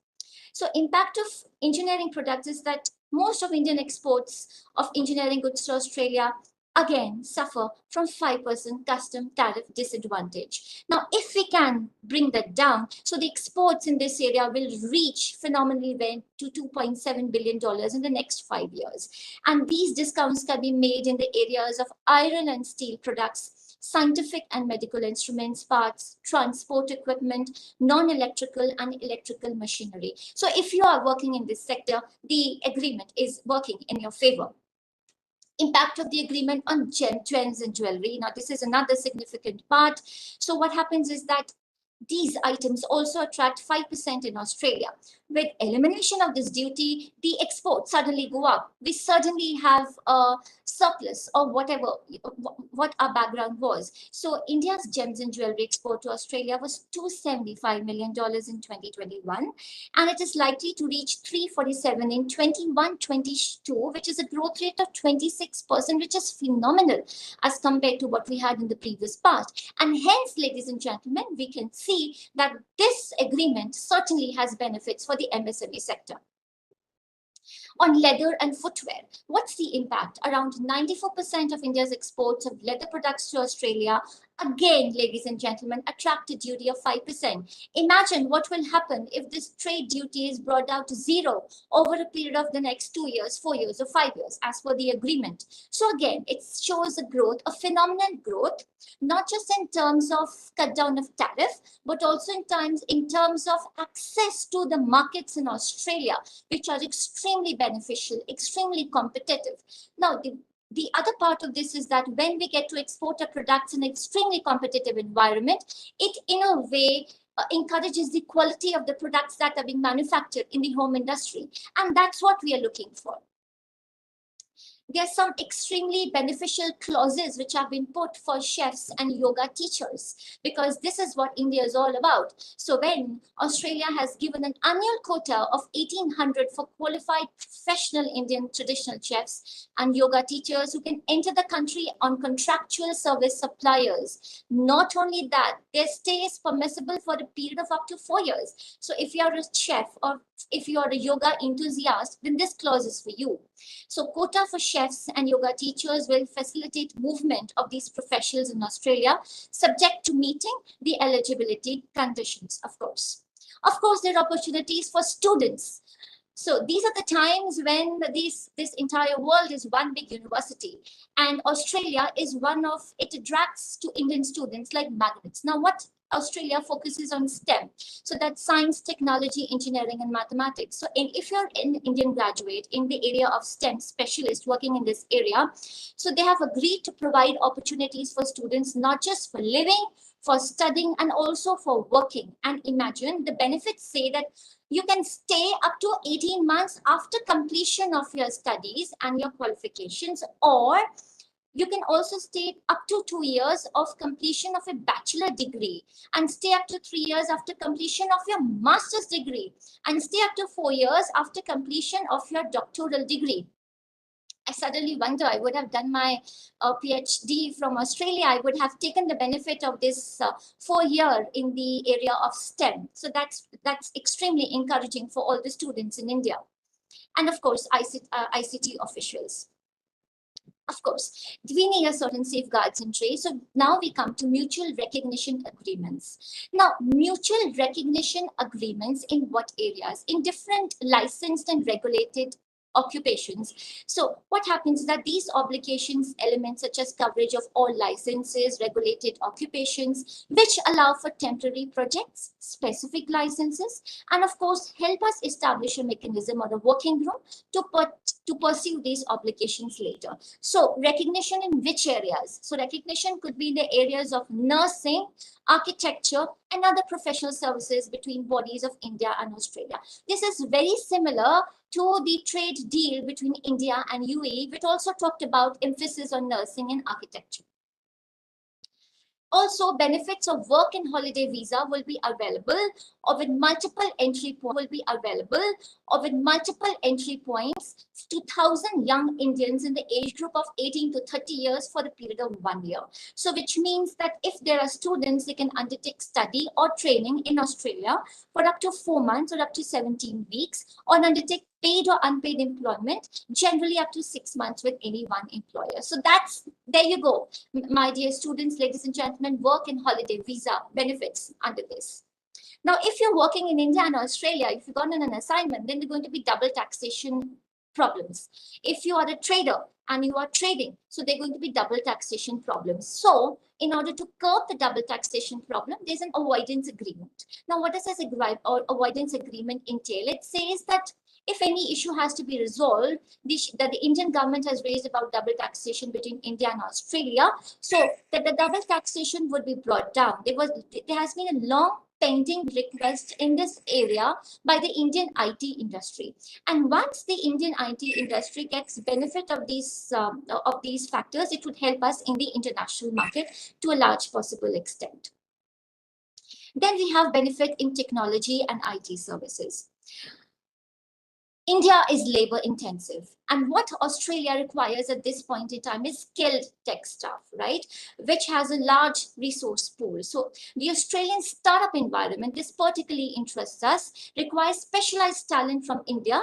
So impact of engineering products is that most of Indian exports of engineering goods to Australia again suffer from 5% custom tariff disadvantage. Now, if we can bring that down, so the exports in this area will reach phenomenally well to $2.7 billion in the next 5 years. And these discounts can be made in the areas of iron and steel products, scientific and medical instruments, parts, transport equipment, non-electrical and electrical machinery. So if you are working in this sector, the agreement is working in your favor. Impact of the agreement on gems and jewelry. Now, this is another significant part. So what happens is that these items also attract 5% in Australia. With elimination of this duty, the exports suddenly go up. We suddenly have a surplus or whatever, what our background was. So India's gems and jewelry export to Australia was $275 million in 2021, and it is likely to reach 347 in 21-22, which is a growth rate of 26%, which is phenomenal as compared to what we had in the previous past. And hence, ladies and gentlemen, we can see that this agreement certainly has benefits for the MSME sector. On leather and footwear, what's the impact? Around 94% of India's exports of leather products to Australia, again, ladies and gentlemen, attract a duty of 5%. Imagine what will happen if this trade duty is brought down to zero over a period of the next 2 years, 4 years, or 5 years, as per the agreement. So again, it shows a growth, a phenomenal growth, not just in terms of cut down of tariff, but also in terms of access to the markets in Australia, which are extremely beneficial, extremely competitive. Now, the other part of this is that when we get to export our products in an extremely competitive environment, it in a way encourages the quality of the products that are being manufactured in the home industry. And that's what we are looking for. There are some extremely beneficial clauses which have been put for chefs and yoga teachers, because this is what India is all about. So when Australia has given an annual quota of 1,800 for qualified professional Indian traditional chefs and yoga teachers who can enter the country on contractual service suppliers, not only that, their stay is permissible for a period of up to 4 years. So if you are a chef or if you are a yoga enthusiast, then this clause is for you. So quota for chefs and yoga teachers will facilitate movement of these professionals in Australia, subject to meeting the eligibility conditions, of course. Of course, there are opportunities for students. So these are the times when this entire world is one big university, and Australia is one of, it attracts to Indian students like magnets. Now, what Australia focuses on STEM, so that's science, technology, engineering, and mathematics. So if you're an Indian graduate in the area of STEM specialist working in this area, so they have agreed to provide opportunities for students, not just for living, for studying, and also for working. And imagine the benefits say that you can stay up to 18 months after completion of your studies and your qualifications, or you can also stay up to 2 years of completion of a bachelor degree, and stay up to 3 years after completion of your master's degree, and stay up to 4 years after completion of your doctoral degree. I suddenly wonder, I would have done my PhD from Australia, I would have taken the benefit of this 4 year in the area of STEM. So that's extremely encouraging for all the students in India. And of course, ICT officials. Of course, we need a certain safeguards in trade. So now we come to mutual recognition agreements. Now, mutual recognition agreements in what areas? In different licensed and regulated occupations. So what happens is that these obligations elements such as coverage of all licenses, regulated occupations, which allow for temporary projects, specific licenses, and of course help us establish a mechanism or a working group to pursue these obligations later. So recognition in which areas? So recognition could be in the areas of nursing, architecture, and other professional services between bodies of India and Australia. This is very similar to the trade deal between India and UAE, which also talked about emphasis on nursing and architecture. Also, benefits of work and holiday visa will be available, or with multiple entry points to 1,000 young Indians in the age group of 18 to 30 years for a period of 1 year. So which means that if there are students, they can undertake study or training in Australia for up to 4 months or up to 17 weeks, or undertake paid or unpaid employment, generally up to 6 months with any one employer. So there you go, my dear students, ladies and gentlemen, work and holiday visa benefits under this. Now, if you're working in India and Australia, if you've gone on an assignment, then there's going to be double taxation problems. If you are a trader and you are trading, so they're going to be double taxation problems. So in order to curb the double taxation problem, there's an avoidance agreement. Now, what does this avoidance agreement entail? It says that if any issue has to be resolved, that the Indian government has raised about double taxation between India and Australia, so that the double taxation would be brought down. There has been a long pending request in this area by the Indian IT industry. And once the Indian IT industry gets benefit of these factors, it would help us in the international market to a large possible extent. Then we have benefit in technology and IT services. India is labor intensive, and what Australia requires at this point in time is skilled tech staff, right? Which has a large resource pool. So the Australian startup environment, this particularly interests us, requires specialized talent from India,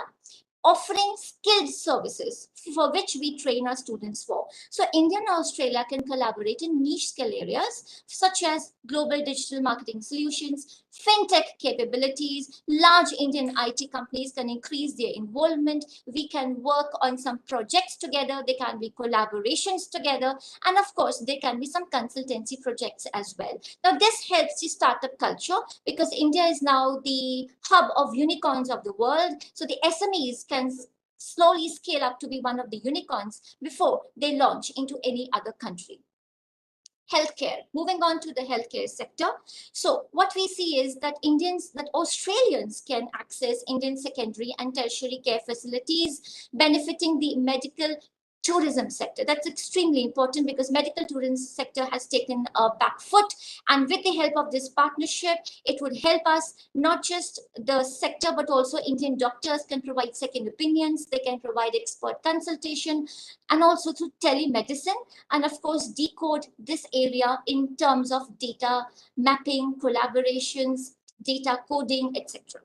offering skilled services for which we train our students for. So India and Australia can collaborate in niche skill areas such as global digital marketing solutions, fintech capabilities. Large Indian IT companies can increase their involvement. We can work on some projects together. There can be collaborations together. And of course, there can be some consultancy projects as well. Now, this helps the startup culture because India is now the hub of unicorns of the world. So the SMEs can slowly scale up to be one of the unicorns before they launch into any other country. Healthcare. Moving on to the healthcare sector. So what we see is that Australians can access Indian secondary and tertiary care facilities, benefiting the medical tourism sector. That's extremely important because medical tourism sector has taken a back foot, and with the help of this partnership, it would help us, not just the sector, but also Indian doctors can provide second opinions, they can provide expert consultation, and also through telemedicine, and of course decode this area in terms of data mapping, collaborations, data coding, etc.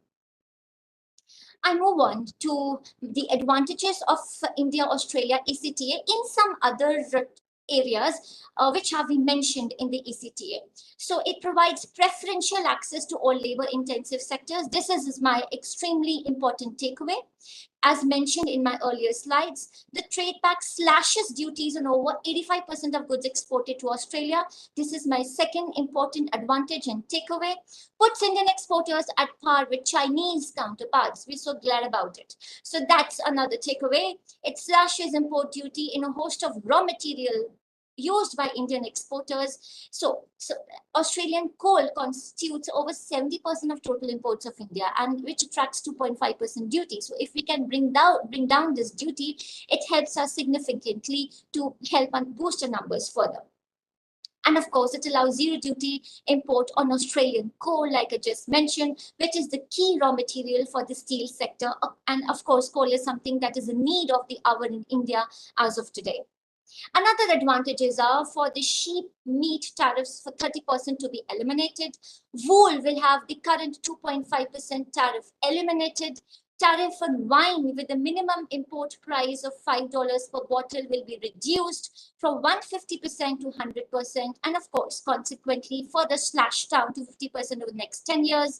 I move on to the advantages of India-Australia ECTA in some other areas which have been mentioned in the ECTA. So it provides preferential access to all labor-intensive sectors. This is my extremely important takeaway. As mentioned in my earlier slides, the trade pact slashes duties on over 85% of goods exported to Australia. This is my second important advantage and takeaway. Puts Indian exporters at par with Chinese counterparts. We're so glad about it. So that's another takeaway. It slashes import duty in a host of raw material used by Indian exporters. So Australian coal constitutes over 70% of total imports of India, and which attracts 2.5% duty. So if we can bring down this duty, it helps us significantly to help and boost the numbers further. And of course, it allows zero duty import on Australian coal, like I just mentioned, which is the key raw material for the steel sector. And of course, coal is something that is a need of the hour in India as of today. Another advantages are for the sheep meat tariffs for 30% to be eliminated. Wool will have the current 2.5% tariff eliminated. Tariff on wine with a minimum import price of $5 per bottle will be reduced from 150% to 100%, and of course, consequently, further slashed down to 50% over the next 10 years.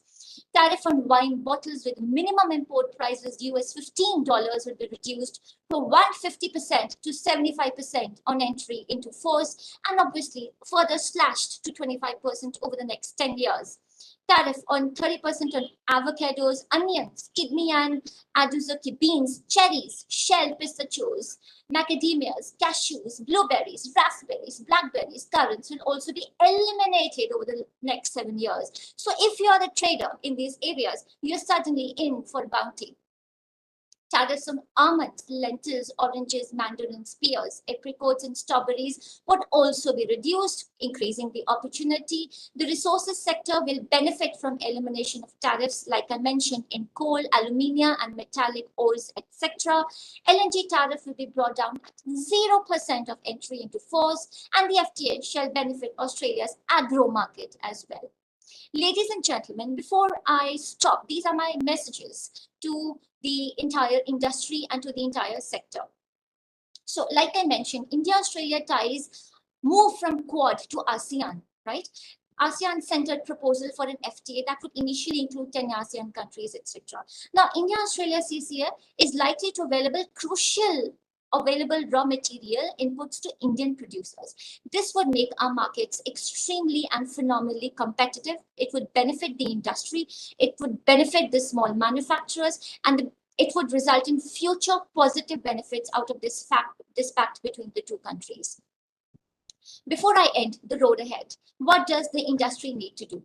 Tariff on wine bottles with minimum import prices US $15 will be reduced from 150% to 75% on entry into force, and obviously further slashed to 25% over the next 10 years. Tariff on 30% on avocados, onions, kidney and aduzuki beans, cherries, shelled pistachios, macadamias, cashews, blueberries, raspberries, blackberries, currants will also be eliminated over the next 7 years. So if you are a trader in these areas, you're suddenly in for bounty. Tariffs on almonds, lentils, oranges, mandarins, pears, apricots, and strawberries would also be reduced, increasing the opportunity. The resources sector will benefit from elimination of tariffs, like I mentioned, in coal, alumina, and metallic ores, etc. LNG tariff will be brought down at 0% of entry into force, and the FTA shall benefit Australia's agro market as well. Ladies and gentlemen, before I stop, these are my messages to the entire industry and to the entire sector. So like I mentioned, India-Australia ties move from Quad to ASEAN, right? ASEAN-centered proposal for an FTA that would initially include 10 ASEAN countries, etc. Now, India-Australia CCA is likely to available raw material inputs to Indian producers. This would make our markets extremely and phenomenally competitive. It would benefit the industry, it would benefit the small manufacturers, and it would result in future positive benefits out of this pact between the two countries. Before I end the road ahead, what does the industry need to do?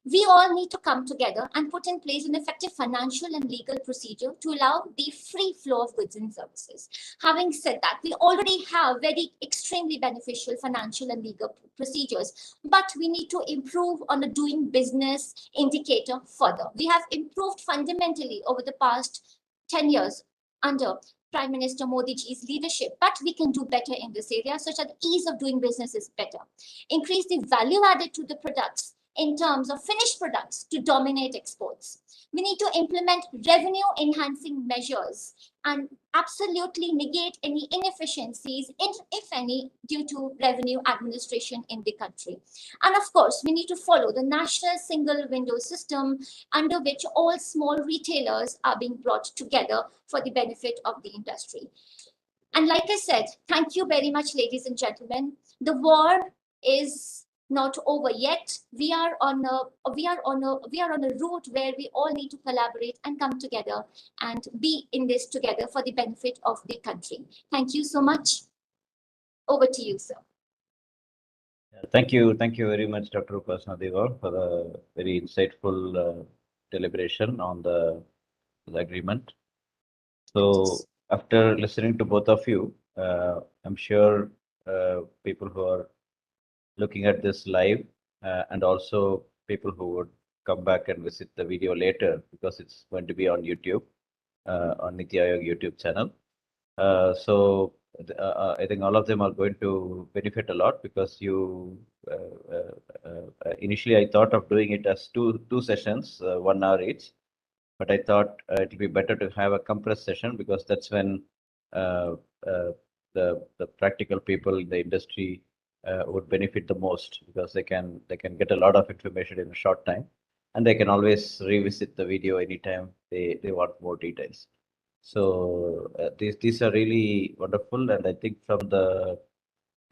We all need to come together and put in place an effective financial and legal procedure to allow the free flow of goods and services. Having said that, we already have very extremely beneficial financial and legal procedures, but we need to improve on the doing business indicator further. We have improved fundamentally over the past 10 years under Prime Minister Modi ji's leadership, but we can do better in this area such that the ease of doing business is better. Increase the value added to the products in terms of finished products to dominate exports. We need to implement revenue enhancing measures and absolutely negate any inefficiencies, if any, due to revenue administration in the country. And of course, we need to follow the national single window system under which all small retailers are being brought together for the benefit of the industry. And like I said, thank you very much, ladies and gentlemen. The war is not over yet. We are on a route where we all need to collaborate and come together and be in this together for the benefit of the country. Thank you so much. Over to you, sir. Thank you very much, Dr. Upasana Deva, for the very insightful deliberation on the agreement. So after listening to both of you, I'm sure people who are looking at this live and also people who would come back and visit the video later, because it's going to be on YouTube, on Niti Aayog YouTube channel. So I think all of them are going to benefit a lot, because you initially I thought of doing it as two sessions, 1 hour each, but I thought it will be better to have a compressed session, because that's when the practical people in the industry would benefit the most, because they can get a lot of information in a short time, and they can always revisit the video anytime they want more details. So these are really wonderful, and I think from the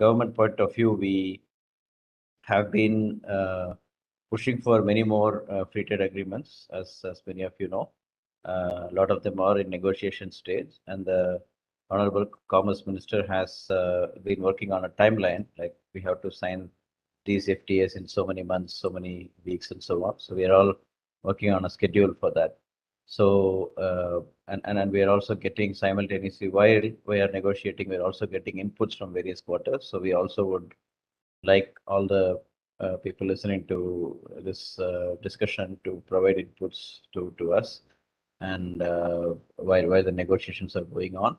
government point of view, we have been pushing for many more free trade agreements, as many of you know. A lot of them are in negotiation stage, and the Honorable Commerce Minister has been working on a timeline, like we have to sign these FTAs in so many months, so many weeks, and so on. So we are all working on a schedule for that. So and we are also getting simultaneously, while we are negotiating, we are also getting inputs from various quarters. So we also would like all the people listening to this discussion to provide inputs to us, and while the negotiations are going on.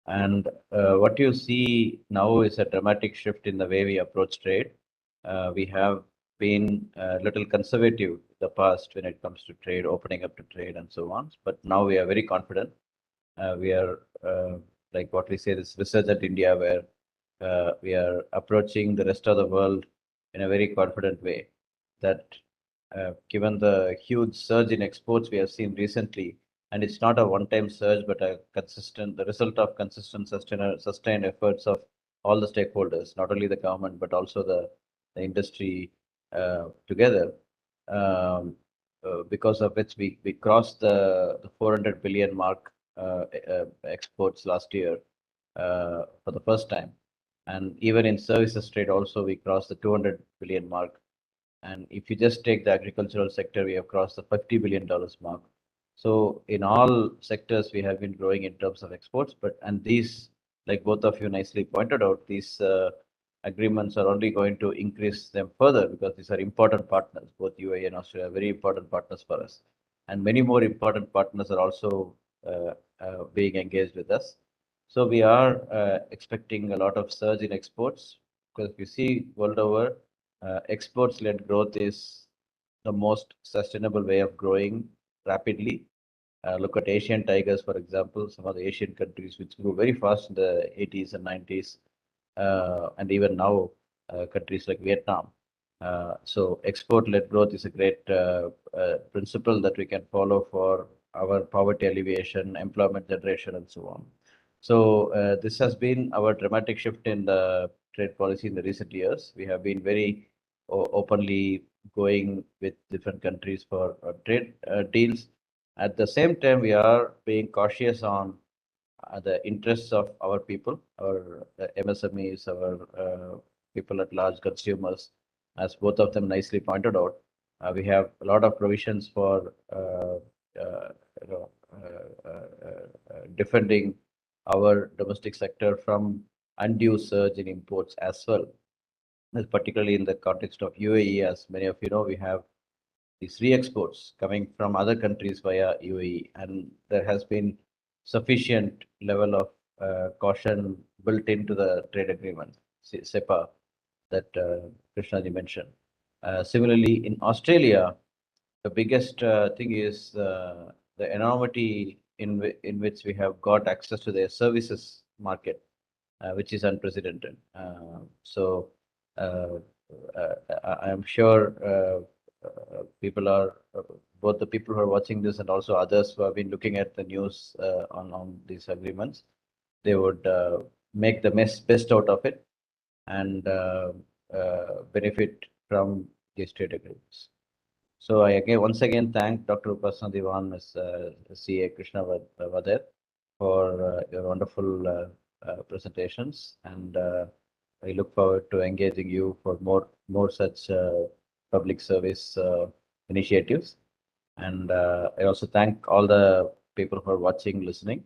And what you see now is a dramatic shift in the way we approach trade. We have been a little conservative in the past when it comes to trade, opening up to trade and so on. But now we are very confident. We are like what we say, this resurgent India, where we are approaching the rest of the world in a very confident way. That given the huge surge in exports we have seen recently, and it's not a one-time surge, but the result of consistent, sustained efforts of all the stakeholders, not only the government, but also the industry together, because of which we crossed the 400 billion mark exports last year for the first time. And even in services trade also, we crossed the 200 billion mark. And if you just take the agricultural sector, we have crossed the $50 billion mark. So in all sectors, we have been growing in terms of exports, and these, like both of you nicely pointed out, these agreements are only going to increase them further because these are important partners. Both UAE and Australia are very important partners for us, and many more important partners are also being engaged with us. So we are expecting a lot of surge in exports because if you see world over, exports-led growth is the most sustainable way of growing rapidly. Look at Asian tigers, for example, some of the Asian countries which grew very fast in the 80s and 90s, and even now, countries like Vietnam. So export-led growth is a great principle that we can follow for our poverty alleviation, employment generation, and so on. So this has been our dramatic shift in the trade policy in the recent years. We have been very openly going with different countries for trade deals. At the same time, we are being cautious on the interests of our people, our MSMEs, our people at large, consumers, as both of them nicely pointed out. We have a lot of provisions for you know, defending our domestic sector from undue surge in imports as well. Particularly in the context of UAE, as many of you know, we have these re-exports coming from other countries via UAE, and there has been sufficient level of caution built into the trade agreement, Sepa, that Krishnaji mentioned. Similarly, in Australia, the biggest thing is the enormity in which we have got access to their services market, which is unprecedented. So I am sure people are both the people who are watching this and also others who have been looking at the news on these agreements. They would make the best out of it and benefit from these trade agreements. So I once again thank Dr. Upasana Diwan as CA Krishna Vader for your wonderful presentations, and I look forward to engaging you for more such public service initiatives. And I also thank all the people who are watching, listening,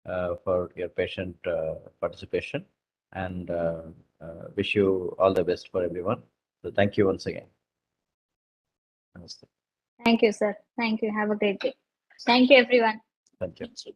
for your patient participation, and wish you all the best for everyone. So thank you once again. Namaste. Thank you, sir. Thank you. Have a great day. Thank you, everyone. Thank you. Thank you.